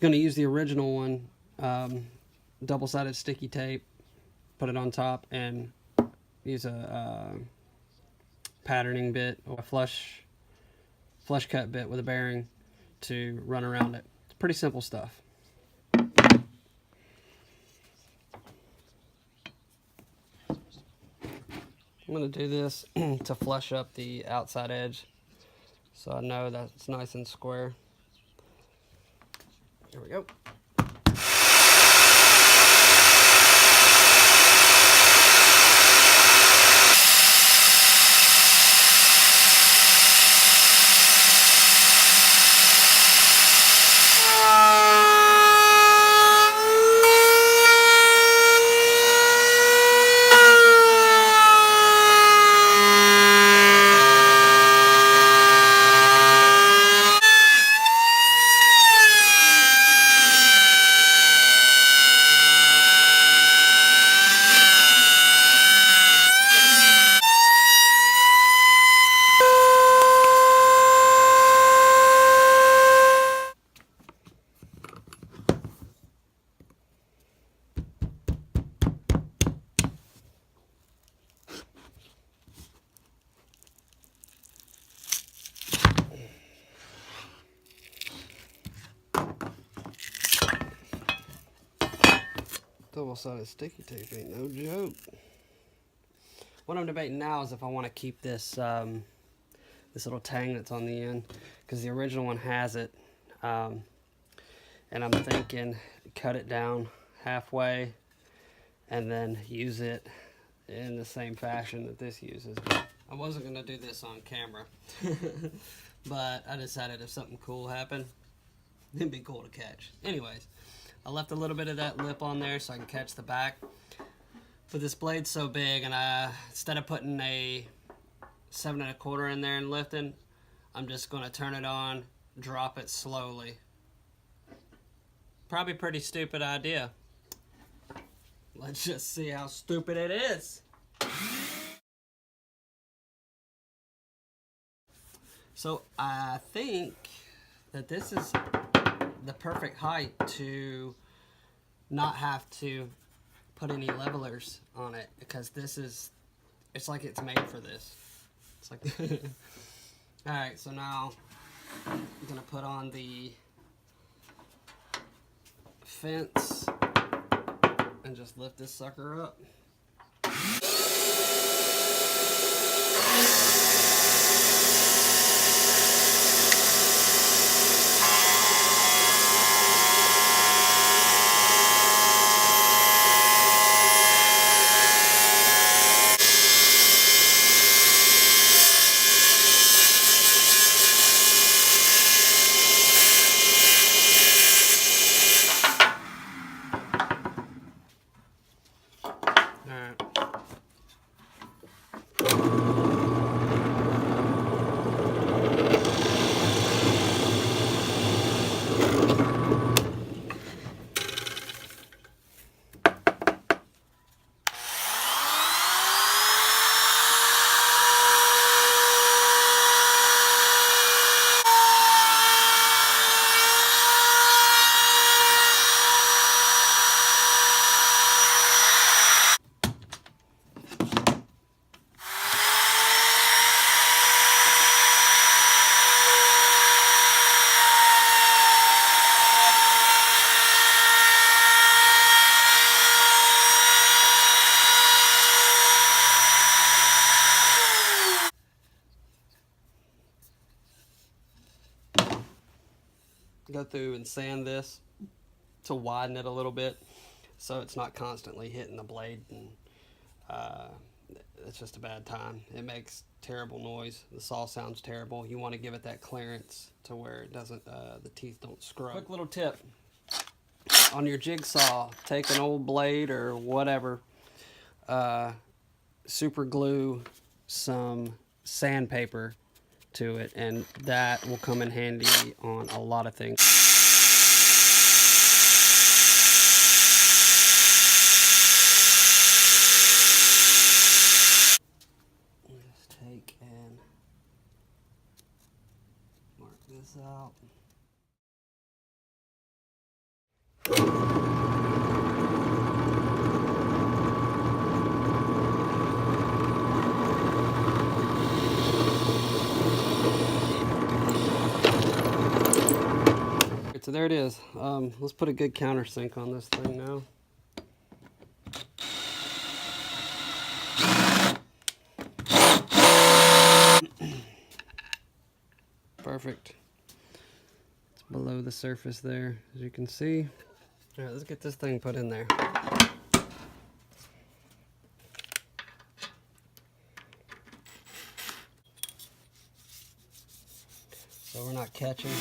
Gonna use the original one, double-sided sticky tape, put it on top, and use a patterning bit or a flush cut bit with a bearing to run around it. It's pretty simple stuff. I'm going to do this to flush up the outside edge so I know that it's nice and square. Here we go. Double-sided sticky tape ain't no joke. What I'm debating now is if I want to keep this this little tang that's on the end, because the original one has it, and I'm thinking cut it down halfway and then use it in the same fashion that this uses. I wasn't going to do this on camera, but I decided if something cool happened, it'd be cool to catch. Anyways, I left a little bit of that lip on there so I can catch the back. But this blade's so big, and instead of putting a 7 1/4 in there and lifting, I'm just going to turn it on, drop it slowly. Probably pretty stupid idea. Let's just see how stupid it is. So I think that this is the perfect height to not have to put any levelers on it, because this is, it's like it's made for this. It's like alright, so now I'm gonna put on the fence and just lift this sucker up. Go through and sand this to widen it a little bit so it's not constantly hitting the blade, and it's just a bad time. It makes terrible noise. The saw sounds terrible. You want to give it that clearance to where it doesn't, the teeth don't scrub. Quick little tip on your jigsaw: take an old blade or whatever, super glue some sandpaper to it, and that will come in handy on a lot of things. Let's take and mark this out. So there it is. Let's put a good countersink on this thing now. Perfect. It's below the surface there, as you can see. All right, let's get this thing put in there. So we're not catching.